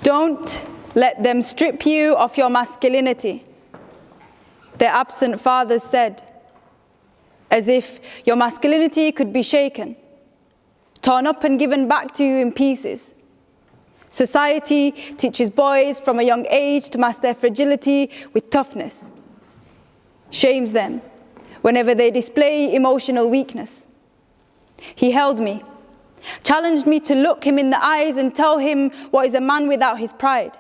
Don't let them strip you of your masculinity, their absent fathers said, as if your masculinity could be shaken, torn up and given back to you in pieces. Society teaches boys from a young age to mask their fragility with toughness, shames them whenever they display emotional weakness. He held me, challenged me to look him in the eyes and tell him what is a man without his pride.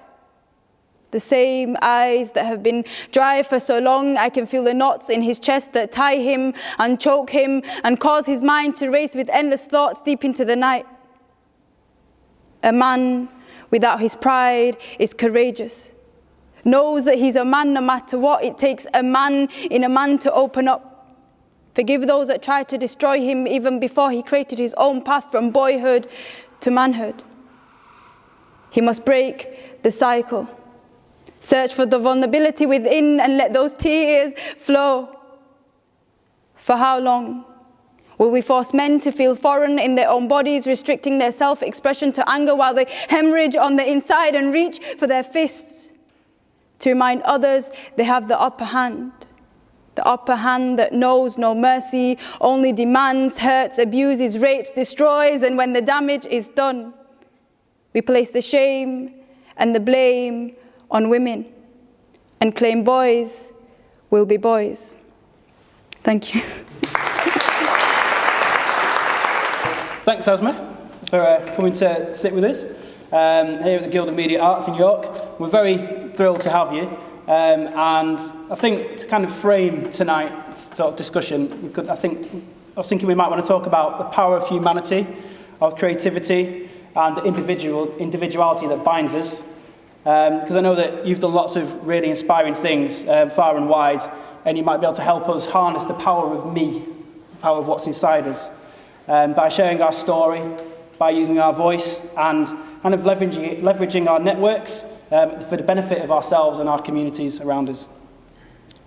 The same eyes that have been dry for so long, I can feel the knots in his chest that tie him and choke him and cause his mind to race with endless thoughts deep into the night. A man without his pride is courageous, knows that he's a man no matter what. It takes a man in a man to open up. Forgive those that tried to destroy him even before he created his own path from boyhood to manhood. He must break the cycle. Search for the vulnerability within and let those tears flow. For how long will we force men to feel foreign in their own bodies, restricting their self-expression to anger while they hemorrhage on the inside and reach for their fists to remind others they have the upper hand that knows no mercy, only demands, hurts, abuses, rapes, destroys, and when the damage is done, we place the shame and the blame on women and claim boys will be boys. Thank you. Thanks, Asma, for coming to sit with us here at the Guild of Media Arts in York. We're very thrilled to have you. And I think to kind of frame tonight's sort of discussion, I was thinking we might want to talk about the power of humanity, of creativity, and the individuality that binds us. Because I know that you've done lots of really inspiring things far and wide, and you might be able to help us harness the power of me, the power of what's inside us, by sharing our story, by using our voice, and kind of leveraging our networks for the benefit of ourselves and our communities around us.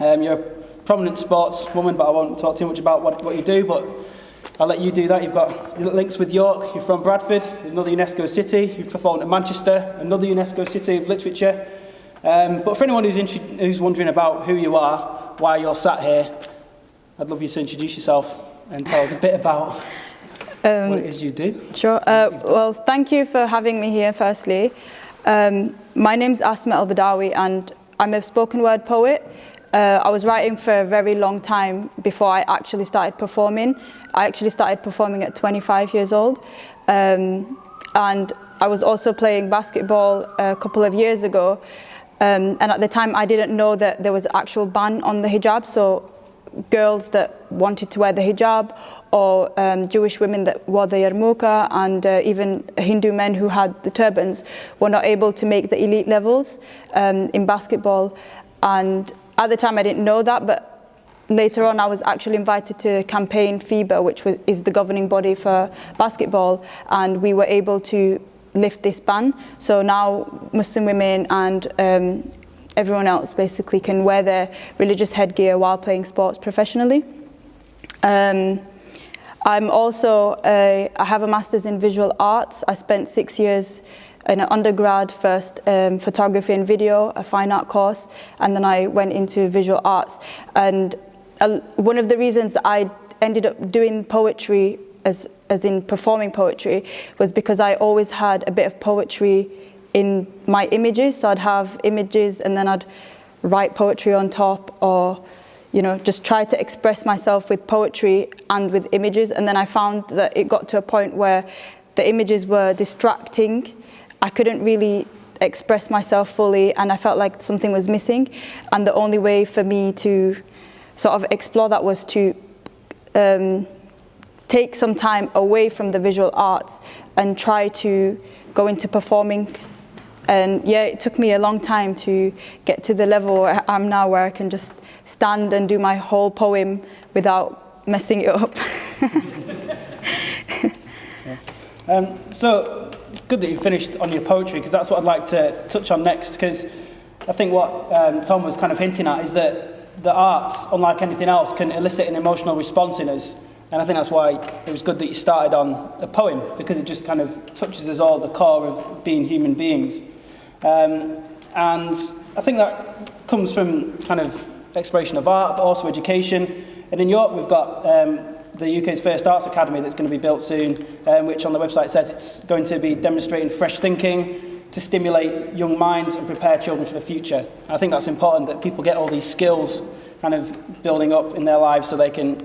You're a prominent sportswoman, but I won't talk too much about what you do, but I'll let you do that. You've got links with York, you're from Bradford, another UNESCO city, you've performed at Manchester, another UNESCO city of literature. But for anyone who's wondering about who you are, why you're sat here, I'd love you to introduce yourself and tell us a bit about what it is you do. Sure. Well, thank you for having me here, firstly. My name's Asma Albedawi, and I'm a spoken word poet. I was writing for a very long time before I actually started performing. I actually started performing at 25 years old. And I was also playing basketball a couple of years ago. And at the time, I didn't know that there was an actual ban on the hijab. So girls that wanted to wear the hijab, or Jewish women that wore the yarmulke, and even Hindu men who had the turbans were not able to make the elite levels in basketball. And at the time I didn't know that, but later on I was actually invited to Campaigned FIBA, which is the governing body for basketball, and we were able to lift this ban. So now Muslim women and everyone else basically can wear their religious headgear while playing sports professionally. I'm also, I have a master's in visual arts. I spent 6 years in an undergrad, first photography and video, a fine art course, and then I went into visual arts. And one of the reasons that I ended up doing poetry, as in performing poetry, was because I always had a bit of poetry in my images. So I'd have images and then I'd write poetry on top, or just try to express myself with poetry and with images. And then I found that it got to a point where the images were distracting. I couldn't really express myself fully, and I felt like something was missing. And the only way for me to sort of explore that was to take some time away from the visual arts and try to go into performing. And yeah, it took me a long time to get to the level where I'm now, where I can just stand and do my whole poem without messing it up. So it's good that you finished on your poetry, because that's what I'd like to touch on next, because I think what Tom was kind of hinting at is that the arts, unlike anything else, can elicit an emotional response in us. And I think that's why it was good that you started on a poem, because it just kind of touches us all at the core of being human beings. And I think that comes from kind of exploration of art, but also education. And in York, we've got the UK's first arts academy that's going to be built soon, which on the website says it's going to be demonstrating fresh thinking to stimulate young minds and prepare children for the future. And I think that's important, that people get all these skills kind of building up in their lives so they can,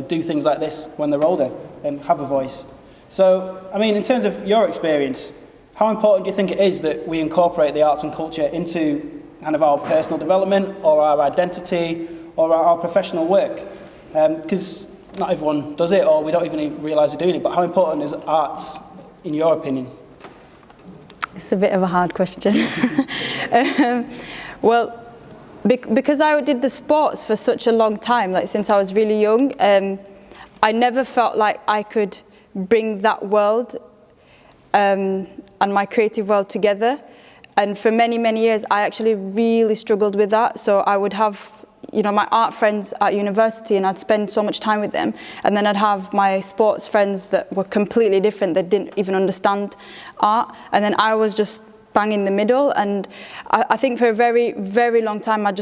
do things like this when they're older and have a voice. So, I mean, in terms of your experience, how important do you think it is that we incorporate the arts and culture into kind of our personal development or our identity or our professional work? Because not everyone does it, or we don't even realise we're doing it, but how important is arts in your opinion? It's a bit of a hard question. Well, because I did the sports for such a long time, like since I was really young, I never felt like I could bring that world and my creative world together. And for many, many years, I actually really struggled with that. So I would have, my art friends at university, and I'd spend so much time with them. And then I'd have my sports friends that were completely different, that didn't even understand art. And then I was just bang in the middle. And I think for a very, very long time, I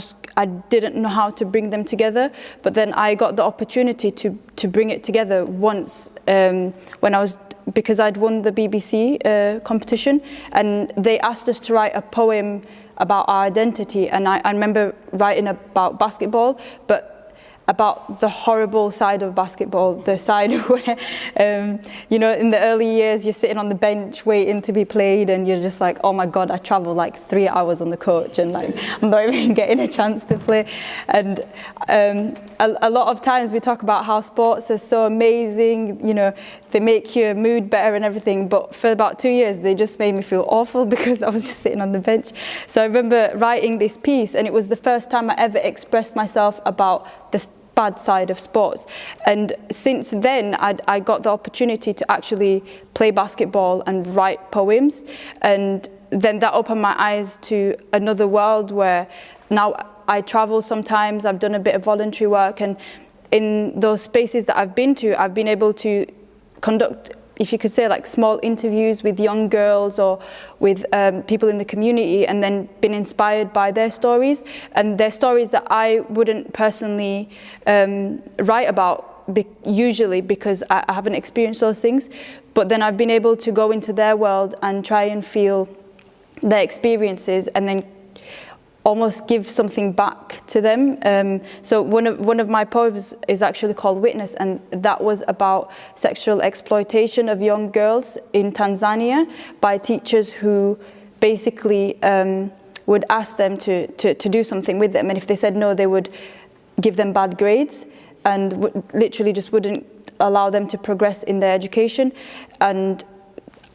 didn't know how to bring them together. But then I got the opportunity to bring it together once because I'd won the BBC competition, and they asked us to write a poem about our identity, and I remember writing about basketball, but about the horrible side of basketball, the side where, in the early years, you're sitting on the bench waiting to be played, and you're just like, oh my God, I travel like 3 hours on the coach, and like, I'm not even getting a chance to play. And a lot of times we talk about how sports are so amazing, they make your mood better and everything, but for about 2 years, they just made me feel awful because I was just sitting on the bench. So I remember writing this piece, and it was the first time I ever expressed myself about the bad side of sports. And since then, I got the opportunity to actually play basketball and write poems. And then that opened my eyes to another world where now I travel sometimes, I've done a bit of voluntary work, and in those spaces that I've been able to conduct, if you could say, like small interviews with young girls or with people in the community, and then been inspired by their stories, and their stories that I wouldn't personally write about usually because I haven't experienced those things. But then I've been able to go into their world and try and feel their experiences, and then almost give something back to them. So one of my poems is actually called Witness, and that was about sexual exploitation of young girls in Tanzania by teachers who basically would ask them to do something with them, and if they said no, they would give them bad grades and literally just wouldn't allow them to progress in their education. And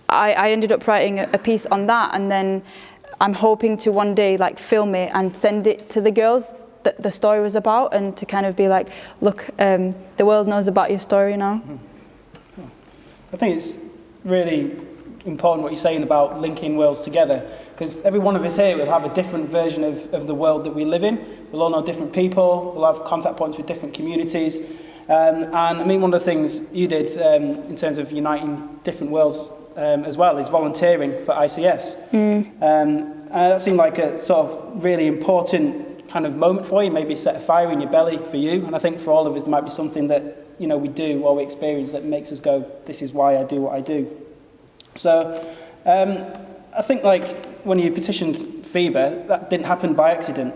I ended up writing a piece on that, and then I'm hoping to one day like film it and send it to the girls that the story was about, and to kind of be like, look, the world knows about your story now. I think it's really important what you're saying about linking worlds together, because every one of us here will have a different version of the world that we live in. We'll all know different people, we'll have contact points with different communities. And I mean, one of the things you did in terms of uniting different worlds as well is volunteering for ICS. That seemed like a sort of really important kind of moment for you, maybe set a fire in your belly for you. And I think for all of us, there might be something that we do or we experience that makes us go, this is why I do what I do. So I think like when you petitioned FIBA, that didn't happen by accident.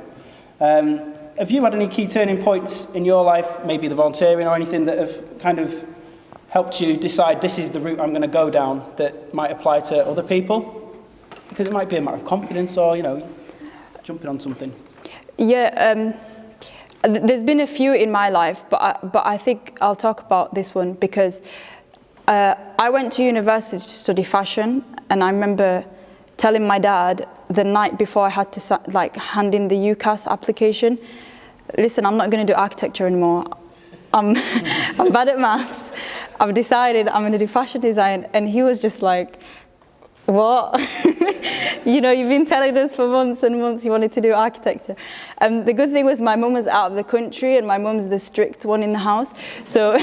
Have you had any key turning points in your life, maybe the volunteering or anything, that have kind of helped you decide this is the route I'm going to go down that might apply to other people? Because it might be a matter of confidence or, jumping on something. Yeah, there's been a few in my life, but I think I'll talk about this one because I went to university to study fashion, and I remember telling my dad the night before I had to hand in the UCAS application, listen, I'm not going to do architecture anymore. I'm bad at maths. I've decided I'm going to do fashion design. And he was just like, what? You know, you've been telling us for months and months you wanted to do architecture. The good thing was my mum was out of the country and my mum's the strict one in the house. So,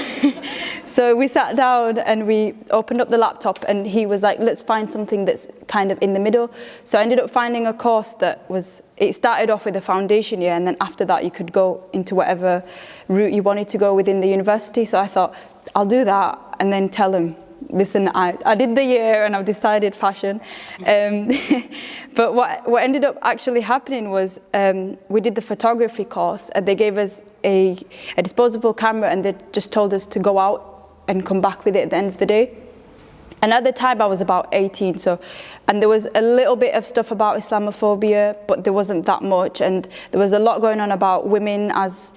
so we sat down and we opened up the laptop and he was like, let's find something that's kind of in the middle. So I ended up finding a course that it started off with a foundation year, and then after that you could go into whatever route you wanted to go within the university. So I thought, I'll do that and then tell them, listen, I did the year and I've decided fashion. But what ended up actually happening was we did the photography course and they gave us a disposable camera and they just told us to go out and come back with it at the end of the day. And at the time I was about 18, and there was a little bit of stuff about Islamophobia, but there wasn't that much, and there was a lot going on about women as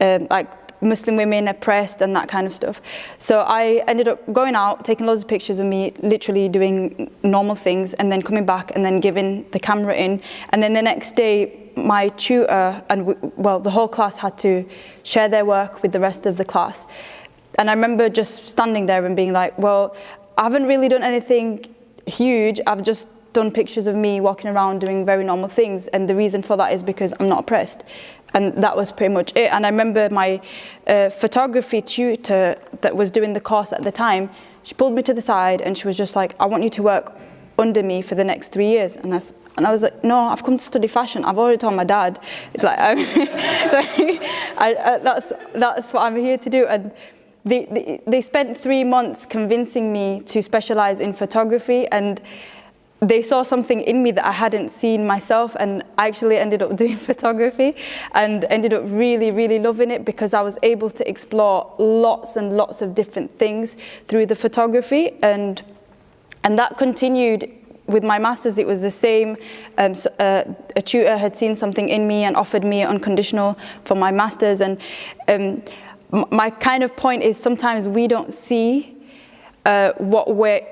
like Muslim women oppressed and that kind of stuff. So I ended up going out, taking loads of pictures of me, literally doing normal things, and then coming back and then giving the camera in. And then the next day, my tutor and the whole class had to share their work with the rest of the class. And I remember just standing there and being like, well, I haven't really done anything huge. I've just done pictures of me walking around doing very normal things. And the reason for that is because I'm not oppressed. And that was pretty much it. And I remember my photography tutor that was doing the course at the time, she pulled me to the side and she was just like, I want you to work under me for the next 3 years. And I was like, no, I've come to study fashion. I've already told my dad. It's like, that's what I'm here to do. And they spent 3 months convincing me to specialize in photography, and they saw something in me that I hadn't seen myself, and I actually ended up doing photography and ended up really, really loving it because I was able to explore lots and lots of different things through the photography, and that continued with my master's. It was the same. A tutor had seen something in me and offered me unconditional for my master's, and my kind of point is sometimes we don't see what we're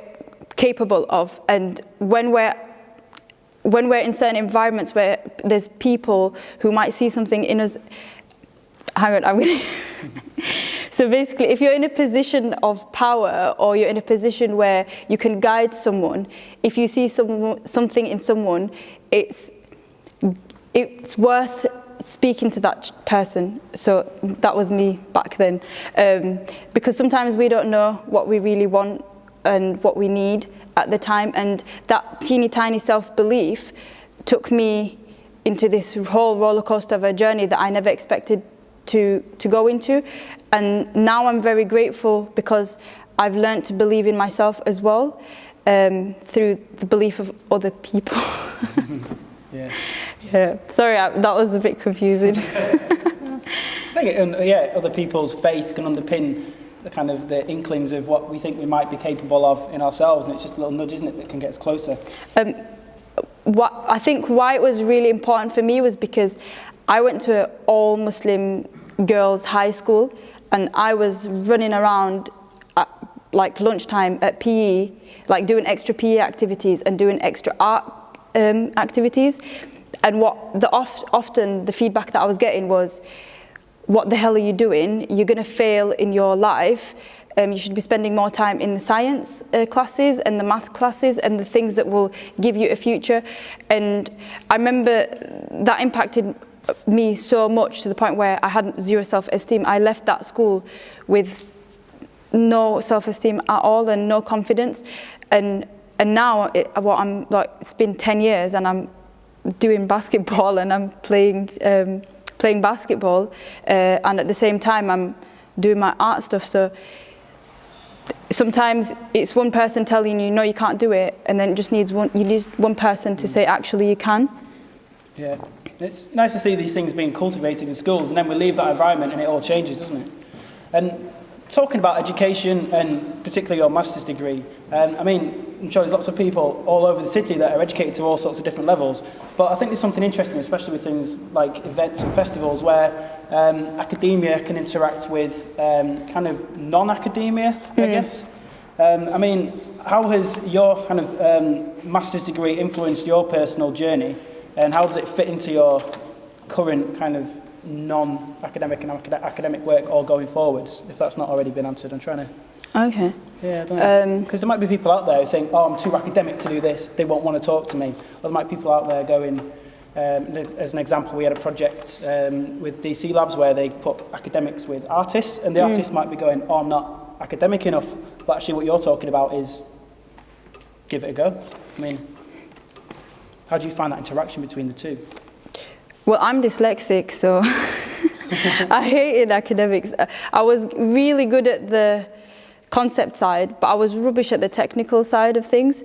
capable of, and when we're in certain environments where there's people who might see something in us. Hang on, I'm gonna So basically, if you're in a position of power or you're in a position where you can guide someone, if you see something in someone, it's worth speaking to that person. So that was me back then, because sometimes we don't know what we really want and what we need at the time, and that teeny tiny self-belief took me into this whole roller coaster of a journey that I never expected to go into. And now I'm very grateful because I've learned to believe in myself as well, through the belief of other people. Yeah. Sorry, that was a bit confusing. I think other people's faith can underpin the kind of the inklings of what we think we might be capable of in ourselves, and it's just a little nudge, isn't it, that can get us closer. I think why it was really important for me was because I went to an all Muslim girls' high school, and I was running around at like lunchtime at PE, like doing extra PE activities and doing extra art activities. And often the feedback that I was getting was, what the hell are you doing? You're going to fail in your life. You should be spending more time in the science classes and the math classes and the things that will give you a future. And I remember that impacted me so much to the point where I had zero self-esteem. I left that school with no self-esteem at all and no confidence. And now it's been 10 years and I'm doing basketball and I'm playing basketball, and at the same time I'm doing my art stuff. So sometimes it's one person telling you no, you can't do it, and then you need one person to say actually you can. Yeah, it's nice to see these things being cultivated in schools, and then we leave that environment and it all changes, doesn't it? And talking about education and particularly your master's degree, I'm sure there's lots of people all over the city that are educated to all sorts of different levels, but I think there's something interesting, especially with things like events and festivals, where academia can interact with kind of non-academia, I guess. How has your kind of master's degree influenced your personal journey, and how does it fit into your current kind of non-academic and academic work all going forwards, if that's not already been answered? I'm trying to... Okay. Yeah, I don't know. Because there might be people out there who think, oh, I'm too academic to do this, they won't want to talk to me. Or there might be people out there going, as an example, we had a project with DC Labs where they put academics with artists, and the artists might be going, oh, I'm not academic enough, but actually what you're talking about is give it a go. I mean, how do you find that interaction between the two? Well, I'm dyslexic, so I hated academics. I was really good at the concept side, but I was rubbish at the technical side of things.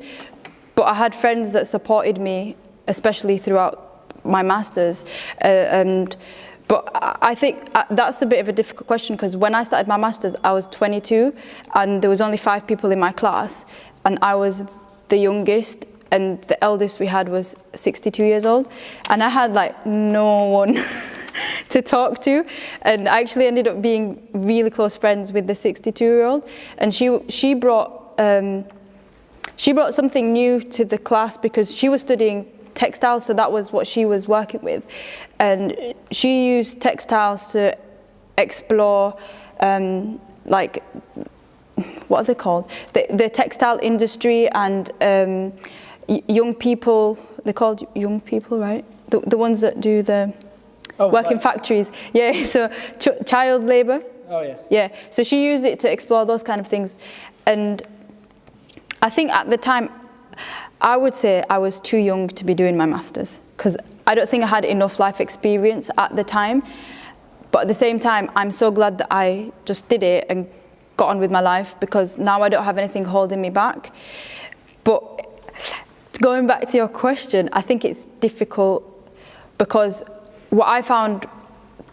But I had friends that supported me, especially throughout my masters. But I think that's a bit of a difficult question, because when I started my masters, I was 22, and there was only 5 people in my class, and I was the youngest, and the eldest we had was 62 years old, and I had like no one to talk to, and I actually ended up being really close friends with the 62-year-old, and she brought something new to the class, because she was studying textiles, so that was what she was working with, and she used textiles to explore like, what are they called? The textile industry, and young people, they're called young people, right? The ones that do the work in factories. Yeah, so child labour. Oh, yeah. Yeah, so she used it to explore those kind of things. And I think at the time, I would say I was too young to be doing my masters, because I don't think I had enough life experience at the time. But at the same time, I'm so glad that I just did it and got on with my life, because now I don't have anything holding me back. But going back to your question, I think it's difficult, because what I found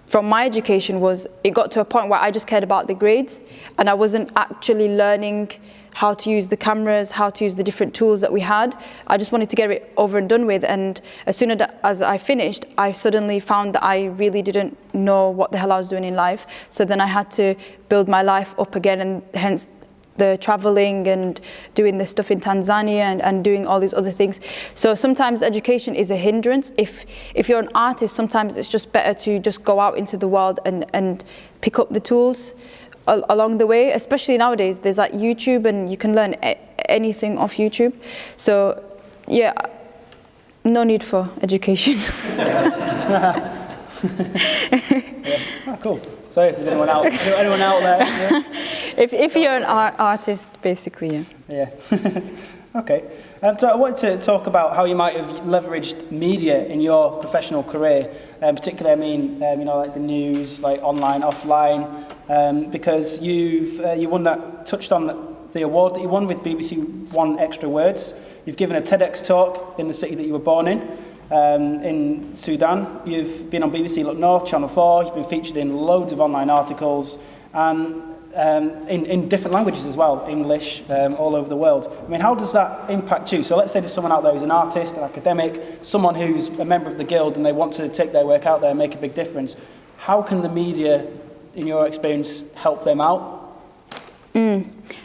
from my education was it got to a point where I just cared about the grades, and I wasn't actually learning how to use the cameras, how to use the different tools that we had. I just wanted to get it over and done with, and as soon as I finished, I suddenly found that I really didn't know what the hell I was doing in life. So then I had to build my life up again, and hence the traveling and doing the stuff in Tanzania and doing all these other things. So sometimes education is a hindrance. If you're an artist, sometimes it's just better to just go out into the world and pick up the tools along the way, especially nowadays. There's like YouTube, and you can learn anything off YouTube. So yeah, no need for education. Yeah. Oh, cool. Sorry if there's anyone out there. Yeah. If you're an artist, basically, yeah. Yeah. Okay. So I wanted to talk about how you might have leveraged media in your professional career, particularly, I mean, like the news, like online, offline, because you won that, touched on the award that you won with BBC One Extra Words. You've given a TEDx talk in the city that you were born in Sudan. You've been on BBC Look North, Channel 4. You've been featured in loads of online articles, and in different languages as well, English, all over the world. I mean, how does that impact you? So let's say there's someone out there who's an artist, an academic, someone who's a member of the guild, and they want to take their work out there and make a big difference. How can the media, in your experience, help them out?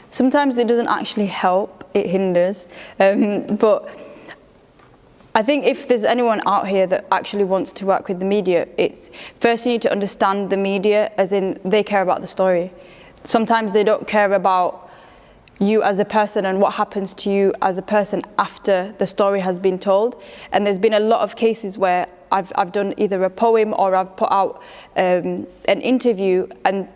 Sometimes it doesn't actually help, it hinders. But I think if there's anyone out here that actually wants to work with the media, it's first you need to understand the media, as in they care about the story. Sometimes they don't care about you as a person and what happens to you as a person after the story has been told. And there's been a lot of cases where I've done either a poem or I've put out an interview, and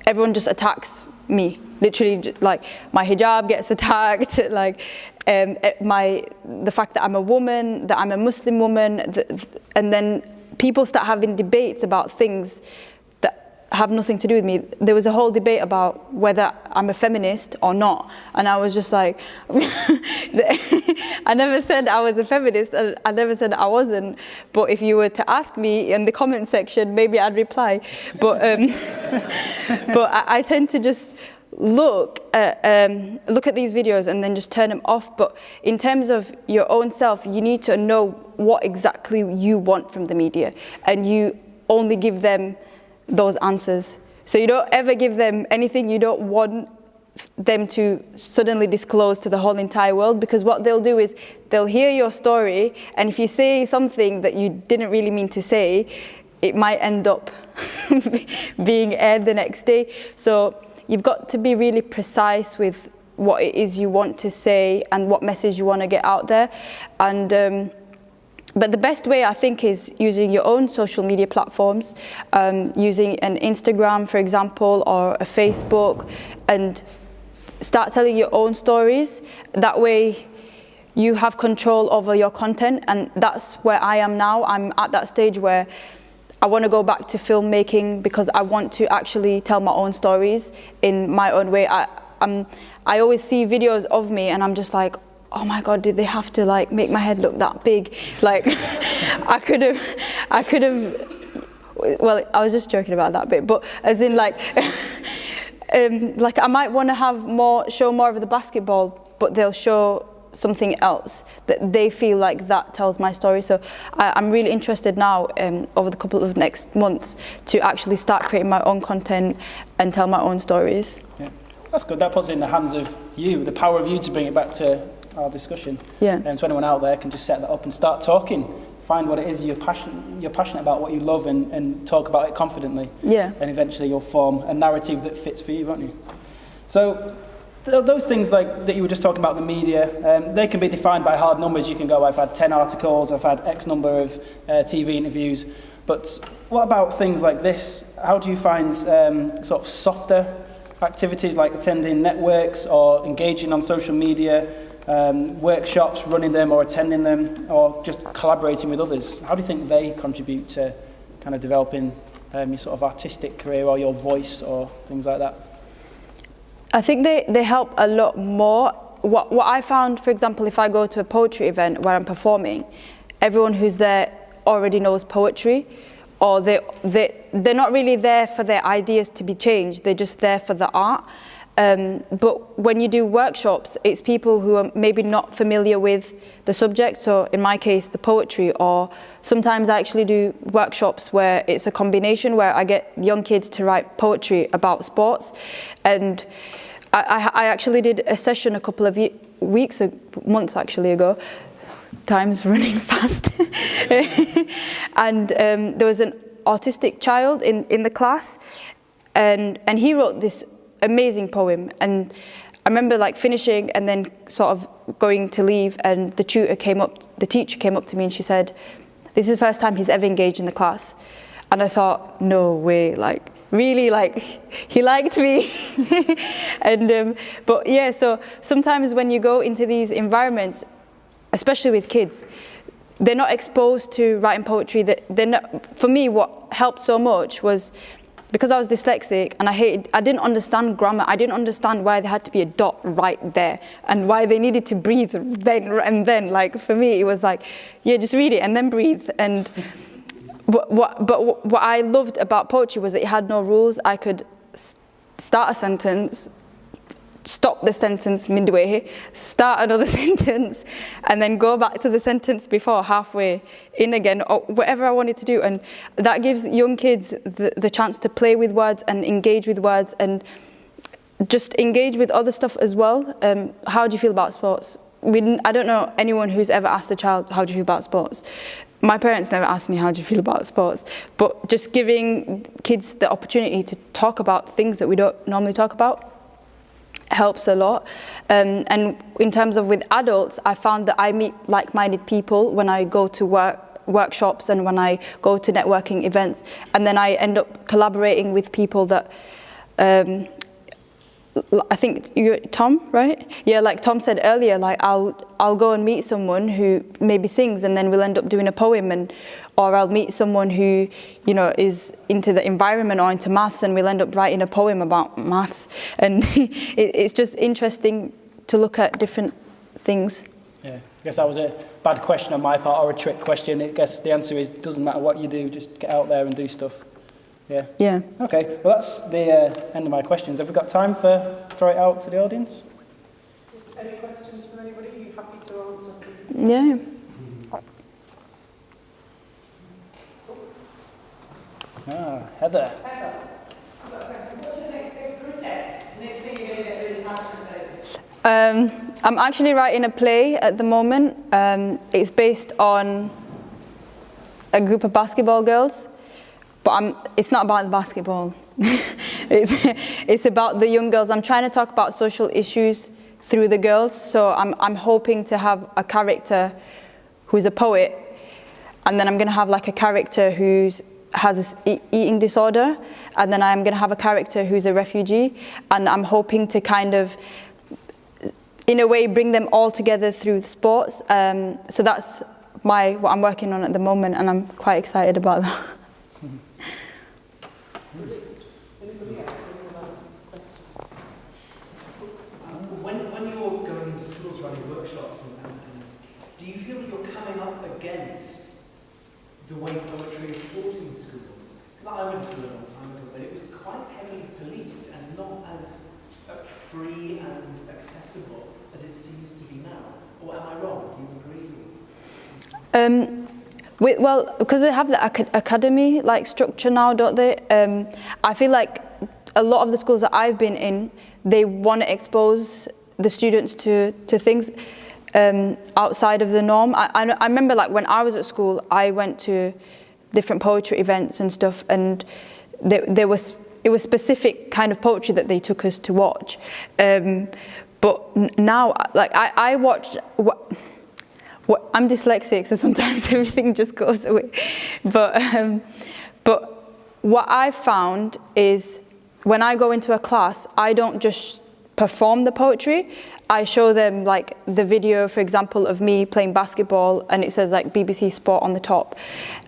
everyone just attacks me. Literally, like my hijab gets attacked, like the fact that I'm a woman, that I'm a Muslim woman, and then people start having debates about things that have nothing to do with me. There was a whole debate about whether I'm a feminist or not, and I was just like, I never said I was a feminist, and I never said I wasn't, but if you were to ask me in the comment section, maybe I'd reply. But but I tend to just look at these videos and then just turn them off. But in terms of your own self, you need to know what exactly you want from the media, and you only give them those answers. So you don't ever give them anything you don't want them to suddenly disclose to the whole entire world, because what they'll do is they'll hear your story, and if you say something that you didn't really mean to say, it might end up being aired the next day. So you've got to be really precise with what it is you want to say and what message you want to get out there. And but the best way, I think, is using your own social media platforms, using an Instagram, for example, or a Facebook, and start telling your own stories. That way you have control over your content, and that's where I am now. I'm at that stage where I want to go back to filmmaking because I want to actually tell my own stories in my own way. I always see videos of me and I'm just like, oh my God, did they have to like make my head look that big? Like, I could have, well, I was just joking about that bit, but as in like, like I might want to have show more of the basketball, but they'll show something else that they feel like that tells my story. So I'm really interested now over the couple of next months to actually start creating my own content and tell my own stories. Yeah, that's good. That puts it in the hands of you, the power of you to bring it back to our discussion. Yeah. And so anyone out there can just set that up and start talking. Find what it is you're passionate about, what you love, and talk about it confidently. Yeah. And eventually you'll form a narrative that fits for you, won't you? So those things like that you were just talking about, the media, they can be defined by hard numbers. You can go, I've had 10 articles, I've had X number of TV interviews. But what about things like this? How do you find sort of softer activities like attending networks or engaging on social media, workshops, running them or attending them, or just collaborating with others? How do you think they contribute to kind of developing your sort of artistic career or your voice or things like that? I think they help a lot more. What I found, for example, if I go to a poetry event where I'm performing, everyone who's there already knows poetry, or they're not really there for their ideas to be changed, they're just there for the art. But when you do workshops, it's people who are maybe not familiar with the subject, so in my case, the poetry, or sometimes I actually do workshops where it's a combination where I get young kids to write poetry about sports. And I actually did a session a couple of months ago. Time's running fast. And there was an autistic child in the class, and he wrote this amazing poem, and I remember like finishing and then sort of going to leave, and the teacher came up to me and she said, this is the first time he's ever engaged in the class. And I thought, no way, like really, like he liked me. And but yeah, so sometimes when you go into these environments, especially with kids, they're not exposed to writing poetry. For me, what helped so much was because I was dyslexic and I didn't understand grammar. I didn't understand why there had to be a dot right there and why they needed to breathe then and then. Like for me, it was like, yeah, just read it and then breathe. And but what I loved about poetry was that it had no rules. I could start a sentence, stop the sentence midway, start another sentence, and then go back to the sentence before, halfway in again, or whatever I wanted to do. And that gives young kids the chance to play with words and engage with words and just engage with other stuff as well. How do you feel about sports? I don't know anyone who's ever asked a child, how do you feel about sports? My parents never asked me, how do you feel about sports? But just giving kids the opportunity to talk about things that we don't normally talk about helps a lot. And in terms of with adults, I found that I meet like-minded people when I go to workshops and when I go to networking events, and then I end up collaborating with people that I think you're Tom, right? Yeah, like Tom said earlier, like I'll go and meet someone who maybe sings, and then we'll end up doing a poem, or I'll meet someone who, you know, is into the environment or into maths, and we'll end up writing a poem about maths. And it's just interesting to look at different things. Yeah, I guess that was a bad question on my part, or a trick question. I guess the answer is, doesn't matter what you do, just get out there and do stuff. Yeah. Yeah. Okay, well that's the end of my questions. Have we got time for throw it out to the audience? Any questions from anybody? Are you happy to answer? Yeah. Heather. I've got a question. What's your next big protest? Next thing you're going to get really passionate about? I'm actually writing a play at the moment. It's based on a group of basketball girls, but it's not about the basketball. it's about the young girls. I'm trying to talk about social issues through the girls. So I'm hoping to have a character who's a poet, and then I'm going to have like a character who has an eating disorder, and then I'm going to have a character who's a refugee, and I'm hoping to kind of, in a way, bring them all together through sports. So that's what I'm working on at the moment, and I'm quite excited about that. When you're going into schools running workshops, and do you feel that you're coming up against the way poetry is taught in schools? Because I went to school a long time ago, but it was quite heavily policed and not as free and accessible as it seems to be now. Or am I wrong? Do you agree? Well, because they have the academy like structure now, don't they? I feel like a lot of the schools that I've been in, they want to expose the students to things outside of the norm. I remember like when I was at school, I went to different poetry events and stuff, and it was specific kind of poetry that they took us to watch. But now, like I watch I'm dyslexic, so sometimes everything just goes away. But what I've found is when I go into a class, I don't just perform the poetry. I show them like the video, for example, of me playing basketball, and it says like BBC Sport on the top.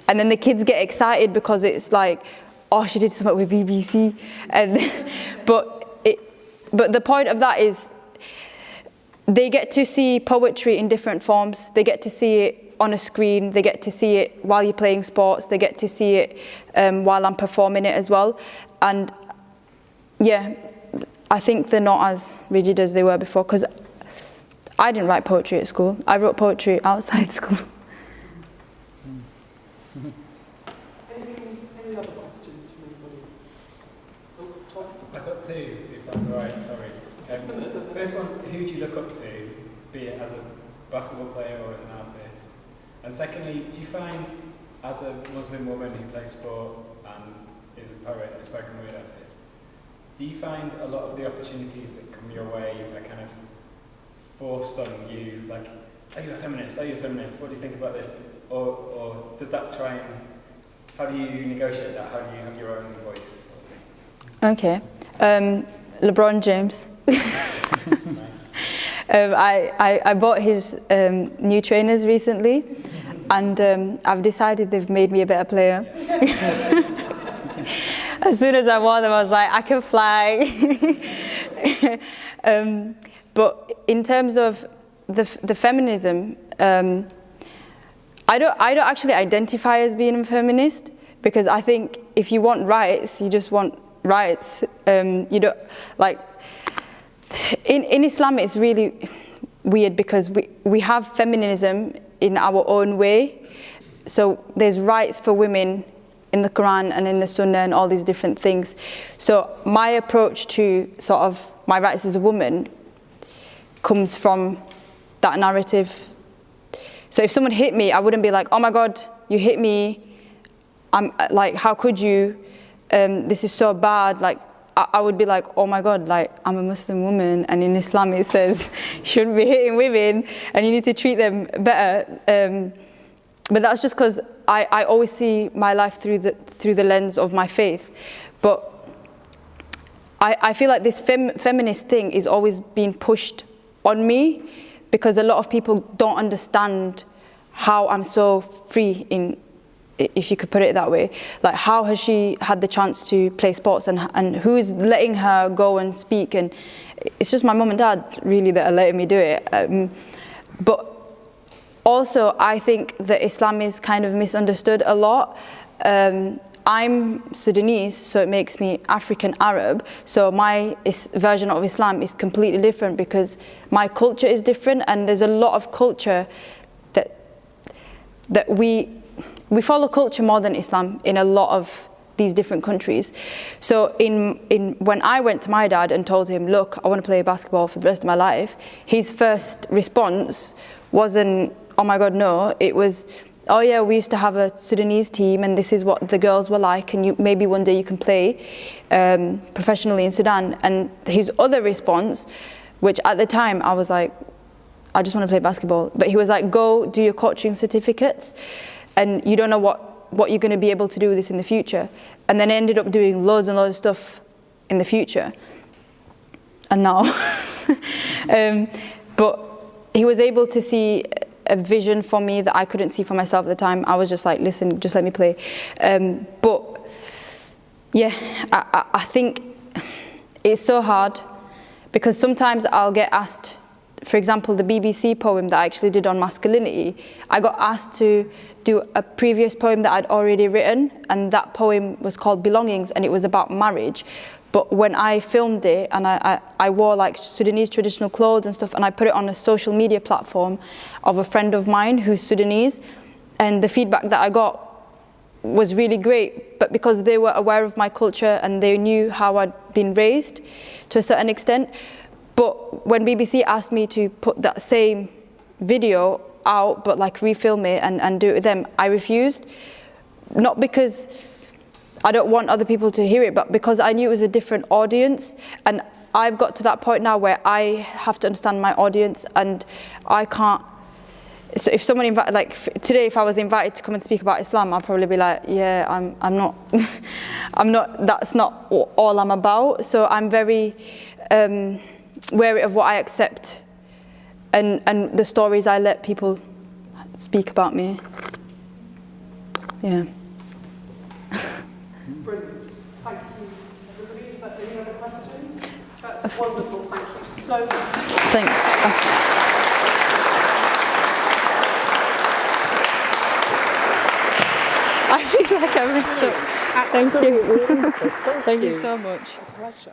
And then the kids get excited because it's like, oh, she did something with BBC. And but the point of that is they get to see poetry in different forms. They get to see it on a screen. They get to see it while you're playing sports. They get to see it while I'm performing it as well. And yeah, I think they're not as rigid as they were before, because I didn't write poetry at school. I wrote poetry outside school. Any other questions from anybody? I've got two, if that's all right, sorry. First one, who do you look up to, be it as a basketball player or as an artist? And secondly, do you find, as a Muslim woman who plays sport and is a poet and a spoken word artist, do you find a lot of the opportunities that come your way are kind of forced on you, like, are you a feminist? Are you a feminist? What do you think about this? Or does that try and, how do you negotiate that? How do you have your own voice? Sort of thing? Okay. LeBron James. I bought his new trainers recently, and I've decided they've made me a better player. As soon as I wore them, I was like, I can fly. But in terms of the feminism, I don't actually identify as being a feminist, because I think if you want rights, you just want rights. You don't like. In Islam, it's really weird because we have feminism in our own way. So there's rights for women in the Quran and in the Sunnah and all these different things. So my approach to sort of my rights as a woman comes from that narrative. So if someone hit me, I wouldn't be like, oh my God, you hit me. I'm like, how could you? This is so bad. Like, I would be like, oh my God, like, I'm a Muslim woman, and in Islam it says you shouldn't be hitting women and you need to treat them better. But that's just because I always see my life through the lens of my faith. But I feel like this feminist thing is always being pushed on me, because a lot of people don't understand how I'm so free in, if you could put it that way. Like, how has she had the chance to play sports, and who's letting her go and speak? And it's just my mum and dad really that are letting me do it. But also, I think that Islam is kind of misunderstood a lot. I'm Sudanese, so it makes me African Arab. So my version of Islam is completely different, because my culture is different, and there's a lot of culture that we follow culture more than Islam in a lot of these different countries. So when I went to my dad and told him, look, I want to play basketball for the rest of my life, his first response wasn't, oh my God, no. It was, oh yeah, we used to have a Sudanese team and this is what the girls were like, and maybe one day you can play professionally in Sudan. And his other response, which at the time I was like, I just want to play basketball. But he was like, go do your coaching certificates and you don't know what you're going to be able to do with this in the future. And then I ended up doing loads and loads of stuff in the future. And now. But he was able to see a vision for me that I couldn't see for myself at the time. I was just like, listen, just let me play. But yeah, I think it's so hard because sometimes I'll get asked, for example, the BBC poem that I actually did on masculinity, I got asked to do a previous poem that I'd already written, and that poem was called Belongings, and it was about marriage. But when I filmed it, and I wore like Sudanese traditional clothes and stuff, and I put it on a social media platform of a friend of mine who's Sudanese, and the feedback that I got was really great, but because they were aware of my culture and they knew how I'd been raised to a certain extent. But when BBC asked me to put that same video out, but like refilm it and do it with them, I refused. Not because I don't want other people to hear it, but because I knew it was a different audience. And I've got to that point now where I have to understand my audience, and I can't. So if someone invited, like today, if I was invited to come and speak about Islam, I'd probably be like, yeah, I'm not, that's not all I'm about. So I'm very wary of what I accept and the stories I let people speak about me. Yeah. Brilliant. Thank you, everybody. Is there any other questions? That's wonderful. Thank you so much. Thanks. I feel like I messed up. Thank you. Thank you so much. Pleasure.